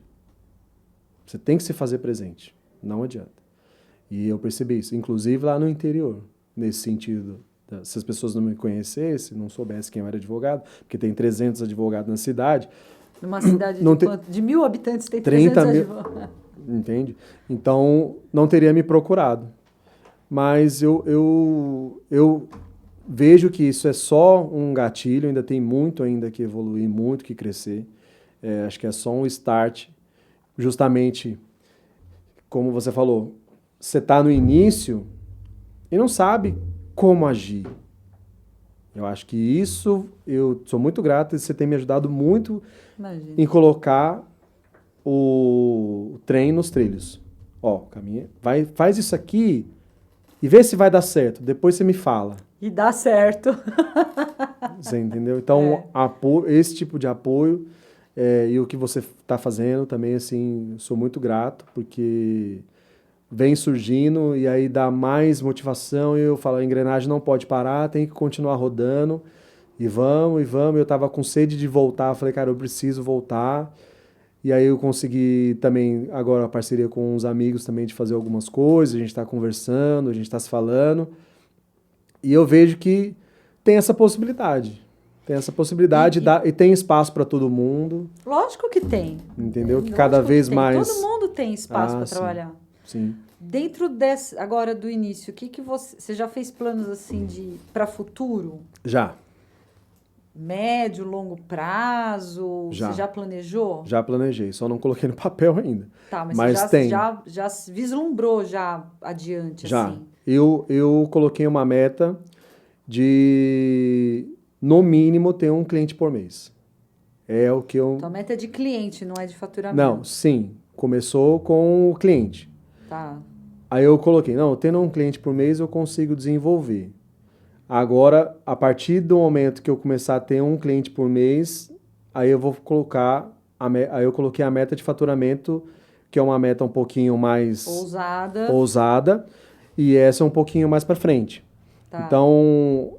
Você tem que se fazer presente. Não adianta. E eu percebi isso, inclusive lá no interior, nesse sentido. Se as pessoas não me conhecessem, não soubessem quem eu era advogado, porque tem 300 advogados na cidade. Numa cidade Não de quanto? De 1.000 habitantes tem 30 300 mil, advogados. entende? Então, não teria me procurado. Mas eu vejo que isso é só um gatilho, ainda tem muito ainda que evoluir, muito que crescer. Acho que é só um start. Justamente, como você falou, você está no início e não sabe como agir. Eu acho que isso, eu sou muito grato e você tem me ajudado muito Imagina. em colocar o trem nos trilhos. Ó, caminha, faz isso aqui e vê se vai dar certo. Depois você me fala. E dá certo. Você entendeu? Então, esse tipo de apoio e o que você está fazendo também, assim, sou muito grato, porque vem surgindo e aí dá mais motivação e eu falo, a engrenagem não pode parar, tem que continuar rodando e vamos, e vamos. Eu estava com sede de voltar, falei, cara, eu preciso voltar. E aí eu consegui também, agora a parceria com uns amigos também de fazer algumas coisas, a gente está conversando, a gente está se falando. E eu vejo que tem essa possibilidade. Tem essa possibilidade e tem espaço para todo mundo. Lógico que tem. Entendeu? Que cada vez mais. Todo mundo tem espaço para trabalhar. Sim. Dentro desse, agora do início, o que você já fez planos assim de para futuro? Já. Médio, longo prazo? Já. Você já planejou? Já planejei, só não coloquei no papel ainda. Tá, mas Mas você tem. já vislumbrou já adiante, Já. assim? Eu coloquei uma meta de, no mínimo, ter um cliente por mês. É o que eu... Então, a meta é de cliente, não é de faturamento. Não, sim. Começou com o cliente. Tá. Aí eu coloquei, não, tendo um cliente por mês eu consigo desenvolver. Agora, a partir do momento que eu começar a ter um cliente por mês, aí eu vou colocar, aí eu coloquei a meta de faturamento, que é uma meta um pouquinho mais ousada, e essa é um pouquinho mais para frente. Tá. Então,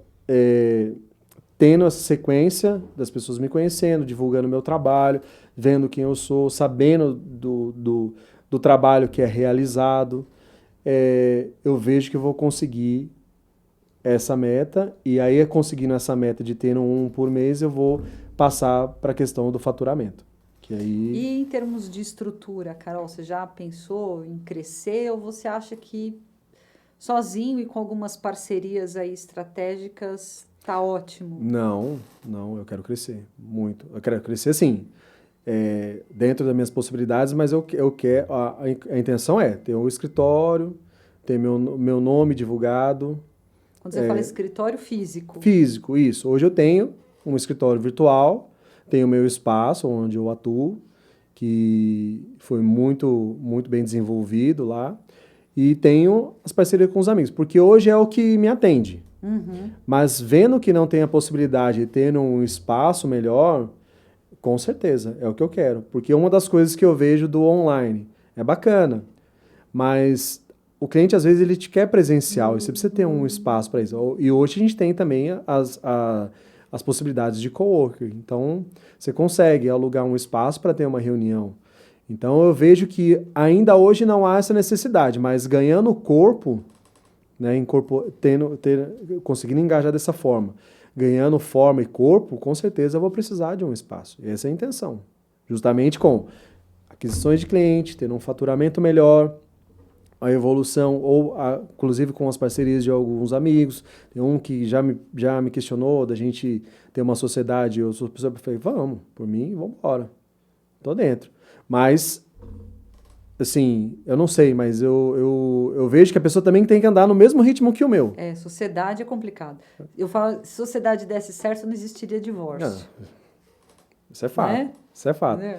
tendo essa sequência das pessoas me conhecendo, divulgando meu trabalho, vendo quem eu sou, sabendo do trabalho que é realizado, eu vejo que eu vou conseguir essa meta, e aí conseguindo essa meta de ter um por mês, eu vou passar para a questão do faturamento. Que aí... E em termos de estrutura, Carol, você já pensou em crescer ou você acha que sozinho e com algumas parcerias aí estratégicas Tá ótimo. Não, eu quero crescer muito. Eu quero crescer, sim, dentro das minhas possibilidades, mas eu quero, a intenção é ter um escritório, ter meu nome divulgado. Quando você fala escritório físico. Físico, isso. Hoje eu tenho um escritório virtual, tenho meu espaço onde eu atuo, que foi muito, muito bem desenvolvido lá, e tenho as parcerias com os amigos, porque hoje é o que me atende. Uhum. Mas vendo que não tem a possibilidade de ter um espaço melhor, com certeza, é o que eu quero. Porque uma das coisas que eu vejo do online é bacana, mas o cliente às vezes ele te quer presencial e você precisa ter um espaço para isso. E hoje a gente tem também as possibilidades de coworking. Então, você consegue alugar um espaço para ter uma reunião. Então, eu vejo que ainda hoje não há essa necessidade, mas ganhando corpo, né, conseguindo engajar dessa forma, ganhando forma e corpo, com certeza eu vou precisar de um espaço. Essa é a intenção. Justamente com aquisições de cliente, ter um faturamento melhor, a evolução, inclusive com as parcerias de alguns amigos. Tem um que já me questionou da gente ter uma sociedade, eu sou pessoa que falei, vamos, por mim, vamos embora. Tô dentro. Mas assim, eu não sei, mas eu vejo que a pessoa também tem que andar no mesmo ritmo que o meu. Sociedade é complicado. Eu falo, se sociedade desse certo, não existiria divórcio. Não, isso é fato. Né? Isso é fato. Entendeu?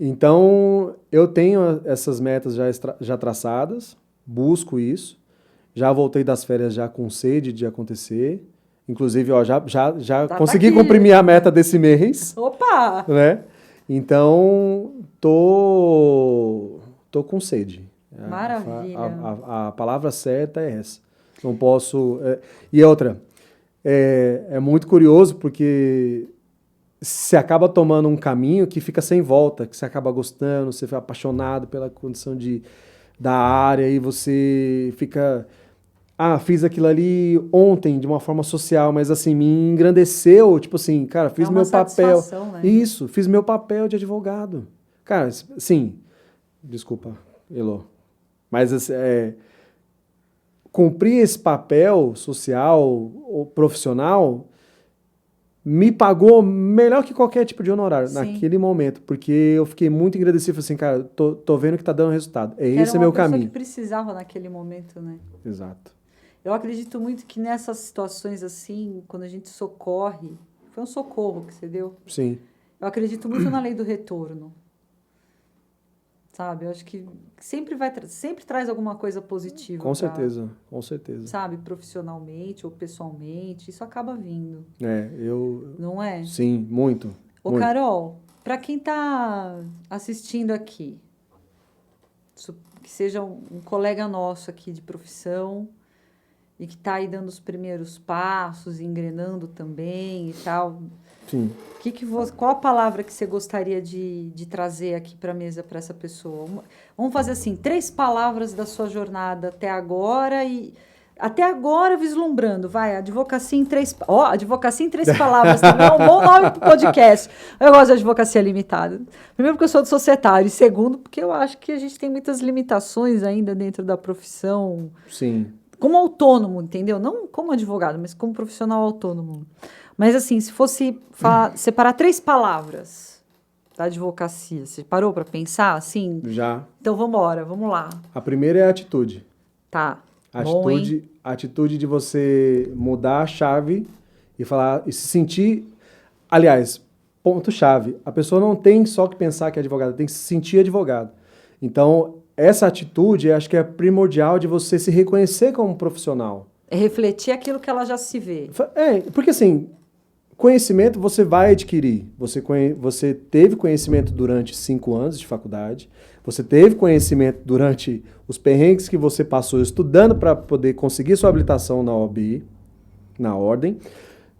Então, eu tenho essas metas já traçadas, busco isso. Já voltei das férias já com sede de acontecer. Inclusive, ó, já consegui cumprir minha meta desse mês. Opa! Né? Então, tô com sede. Maravilha. A palavra certa é essa. Não posso... E outra, é muito curioso porque você acaba tomando um caminho que fica sem volta, que você acaba gostando, você fica apaixonado pela condição da área e você fica... fiz aquilo ali ontem de uma forma social, mas assim, me engrandeceu, tipo assim, cara, fiz meu papel. Né? Isso, fiz meu papel de advogado. Cara, sim, desculpa, Elô, mas cumprir esse papel social ou profissional me pagou melhor que qualquer tipo de honorário naquele momento, porque eu fiquei muito agradecido, assim, cara, tô vendo que tá dando resultado. Esse é meu caminho. Que precisava naquele momento, né? Exato. Eu acredito muito que nessas situações assim, quando a gente socorre, foi um socorro que você deu. Sim. Eu acredito muito na lei do retorno. Sabe? Eu acho que sempre traz alguma coisa positiva. Com certeza, com certeza. Sabe? Profissionalmente ou pessoalmente, isso acaba vindo. Não é? Sim, muito. Ô, muito. Carol, para quem está assistindo aqui, que seja um colega nosso aqui de profissão e que está aí dando os primeiros passos, engrenando também e tal... Sim. Qual a palavra que você gostaria de trazer aqui para a mesa para essa pessoa? Vamos fazer assim, 3 palavras da sua jornada até agora e até agora vislumbrando, vai, advocacia em 3 palavras também é um bom nome para o podcast. Eu gosto de advocacia limitada. Primeiro porque eu sou do societário e segundo porque eu acho que a gente tem muitas limitações ainda dentro da profissão. Sim. Como autônomo, entendeu? Não como advogado, mas como profissional autônomo. Mas, assim, se fosse separar 3 palavras da advocacia, você parou para pensar, assim? Já. Então, vamos lá. A primeira é a atitude. Tá. Atitude de você mudar a chave e falar, e se sentir... Aliás, ponto-chave, a pessoa não tem só que pensar que é advogada, tem que se sentir advogado. Então, essa atitude, acho que é primordial de você se reconhecer como profissional. É refletir aquilo que ela já se vê. Porque assim... Conhecimento você vai adquirir. Você teve conhecimento durante 5 anos de faculdade, você teve conhecimento durante os perrengues que você passou estudando para poder conseguir sua habilitação na OAB, na ordem.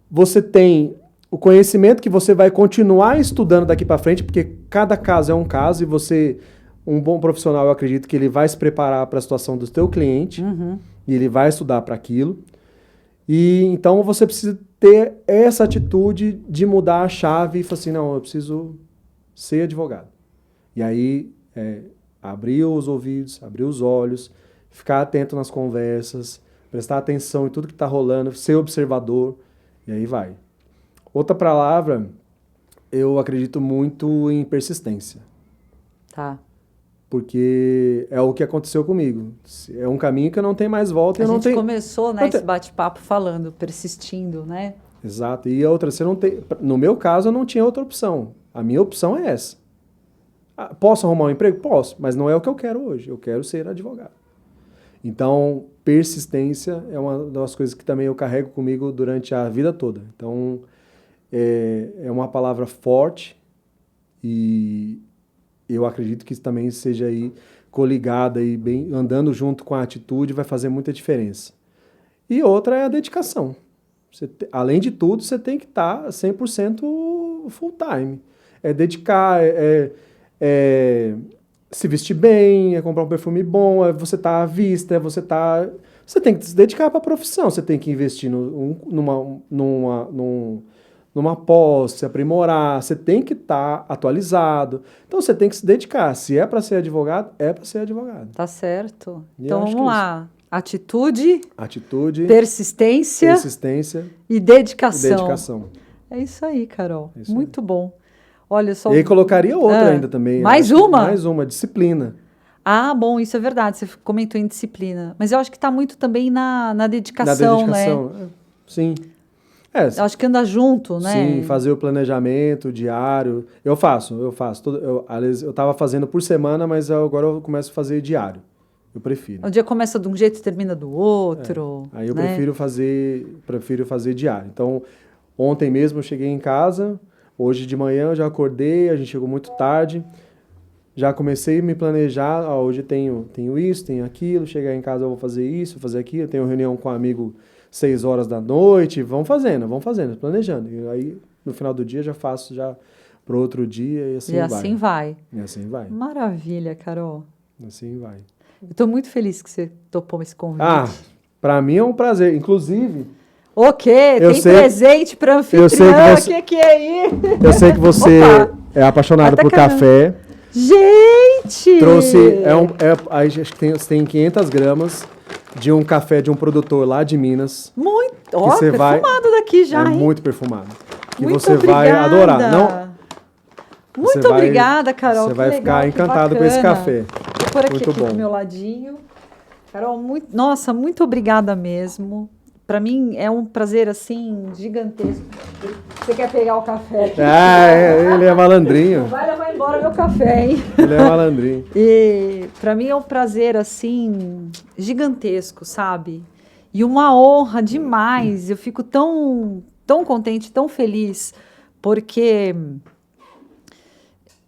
Você tem o conhecimento que você vai continuar estudando daqui para frente, porque cada caso é um caso e um bom profissional, eu acredito que ele vai se preparar para a situação do seu cliente e ele vai estudar para aquilo. E então você precisa ter essa atitude de mudar a chave e falar assim, não, eu preciso ser advogado. E aí, abrir os ouvidos, abrir os olhos, ficar atento nas conversas, prestar atenção em tudo que está rolando, ser observador. E aí vai. Outra palavra, eu acredito muito em persistência. Tá. Porque é o que aconteceu comigo. É um caminho que eu não tenho mais volta. A gente começou, né, esse bate-papo falando, persistindo, né? Exato. E a outra, você não tem... No meu caso, eu não tinha outra opção. A minha opção é essa. Posso arrumar um emprego? Posso, mas não é o que eu quero hoje. Eu quero ser advogado. Então, persistência é uma das coisas que também eu carrego comigo durante a vida toda. Então, é uma palavra forte e eu acredito que isso também seja aí coligada e bem andando junto com a atitude vai fazer muita diferença. E outra é a dedicação. Além de tudo, você tem que estar 100% full time. É dedicar, se vestir bem, é comprar um perfume bom, é você estar à vista, você tem que se dedicar para a profissão, você tem que investir numa pós, se aprimorar, você tem que estar atualizado. Então você tem que se dedicar. Se é para ser advogado, é para ser advogado. Tá certo. Então vamos lá. Atitude, persistência e dedicação. É isso aí, Carol. Isso muito aí. Bom. Olha só. E aí colocaria outra ainda também. Mais uma? Mais uma, disciplina. Ah, bom, isso é verdade. Você comentou em disciplina. Mas eu acho que está muito também na dedicação, né? Sim. Eu acho que anda junto, né? Sim, fazer o planejamento diário. Eu faço. Aliás, eu estava fazendo por semana, mas agora eu começo a fazer diário. Eu prefiro. O dia começa de um jeito e termina do outro. Aí eu prefiro fazer diário. Então, ontem mesmo eu cheguei em casa, hoje de manhã eu já acordei, a gente chegou muito tarde, já comecei a me planejar, hoje tenho isso, tenho aquilo, chegar em casa eu vou fazer isso, vou fazer aquilo, tenho reunião com um amigo 6 horas da noite, vamos fazendo, planejando. E aí, no final do dia, já faço para outro dia e assim vai. E assim vai. vai. Maravilha, Carol. Assim vai. Eu estou muito feliz que você topou esse convite. Para mim é um prazer. Inclusive... O quê? Tem presente para anfitriã? O que é isso? Eu sei que você é apaixonado por café. Gente! Trouxe... acho que tem 500 gramas de um café de um produtor lá de Minas. Muito! Ó, perfumado daqui já, hein? Muito perfumado. Que muito você obrigada. vai adorar. Não? Muito obrigada, Carol. Você vai ficar encantado com esse café. Vou pôr aqui do meu ladinho. Carol, muito obrigada mesmo. Para mim é um prazer, assim, gigantesco. Você quer pegar o café aqui? Ele é malandrinho. Não vai levar embora meu café, hein? Ele é malandrinho. E para mim é um prazer, assim, gigantesco, sabe? E uma honra demais. Eu fico tão contente, tão feliz, porque,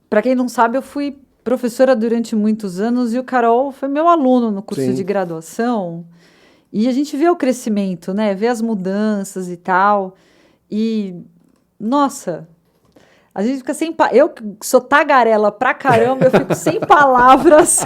para quem não sabe, eu fui professora durante muitos anos e o Carol foi meu aluno no curso de graduação. E a gente vê o crescimento, né? Vê as mudanças e tal. E, nossa, a gente fica sem... Eu que sou tagarela pra caramba, eu fico sem palavras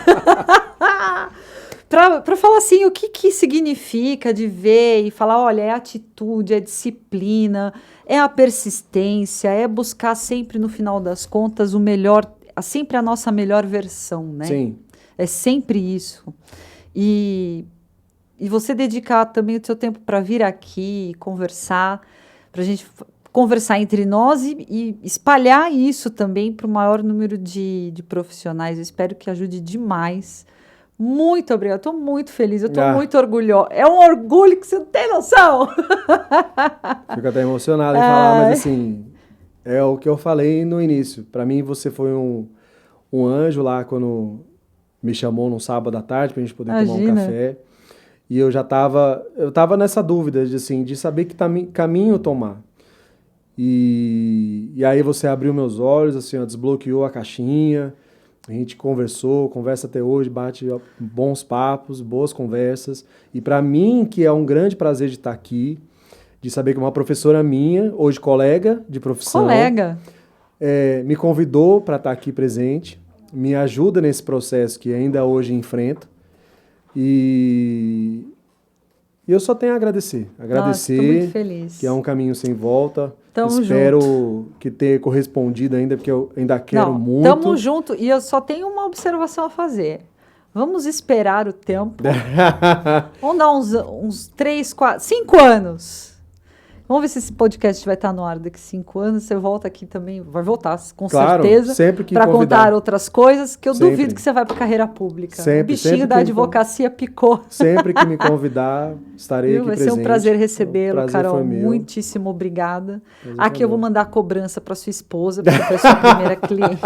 para falar assim, o que significa de ver e falar, olha, é atitude, é disciplina, é a persistência, é buscar sempre, no final das contas, o melhor, sempre a nossa melhor versão, né? Sim. É sempre isso. E você dedicar também o seu tempo para vir aqui conversar, para a gente conversar entre nós e espalhar isso também para o maior número de profissionais. Eu espero que ajude demais. Muito obrigada, estou muito feliz, eu estou muito orgulhosa. É um orgulho que você não tem noção. Fico até emocionado em falar, mas assim, é o que eu falei no início. Para mim, você foi um anjo lá quando me chamou num sábado à tarde para a gente poder tomar um café. E eu tava nessa dúvida de saber que caminho tomar. E aí você abriu meus olhos, assim, desbloqueou a caixinha, a gente conversa até hoje, bate bons papos, boas conversas. E para mim, que é um grande prazer de estar aqui, de saber que uma professora minha, hoje colega de profissão, me convidou para estar aqui presente, me ajuda nesse processo que ainda hoje enfrento. E eu só tenho a agradecer. Nossa, tô muito feliz. Que é um caminho sem volta. Espero que tenha correspondido ainda, porque eu ainda quero muito. Tamo junto. E eu só tenho uma observação a fazer. Vamos esperar o tempo. Vamos dar uns 3, 4, 5 anos. Vamos ver se esse podcast vai estar no ar daqui 5 anos. Você volta aqui também, vai voltar, com Claro, certeza, sempre que para convidar. contar outras coisas, que eu Sempre. duvido que você vai para carreira pública. Sempre, O bichinho sempre da que advocacia picou. Sempre que me convidar, estarei Viu? aqui Vai presente. ser um prazer recebê-lo, Prazer Carol. foi meu. Muitíssimo obrigada. Prazer Aqui foi eu vou meu. mandar a cobrança para sua esposa, porque foi sua primeira cliente.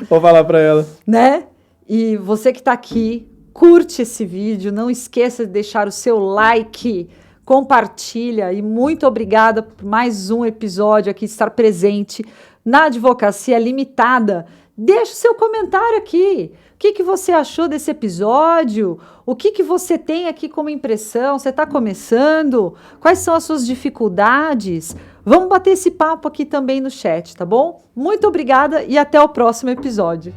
Vou falar para ela. Né? E você que está aqui, curte esse vídeo, não esqueça de deixar o seu like, compartilha e muito obrigada por mais um episódio aqui, estar presente na Advocacia Limitada. Deixe o seu comentário aqui. O que você achou desse episódio? O que você tem aqui como impressão? Você está começando? Quais são as suas dificuldades? Vamos bater esse papo aqui também no chat, tá bom? Muito obrigada e até o próximo episódio.